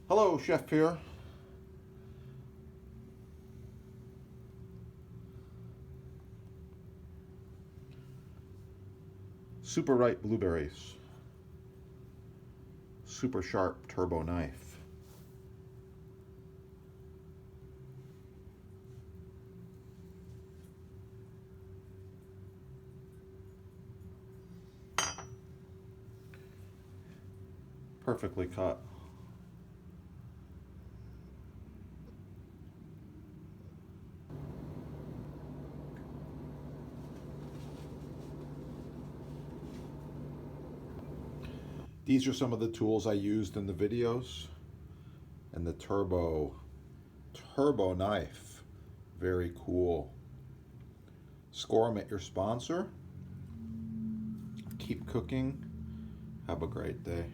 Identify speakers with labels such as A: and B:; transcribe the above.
A: Hello, Chef here. Super ripe blueberries. Super sharp turbo knife. Perfectly cut. These are some of the tools I used in the videos. And the turbo knife. Very cool. Score them at your sponsor. Keep cooking. Have a great day.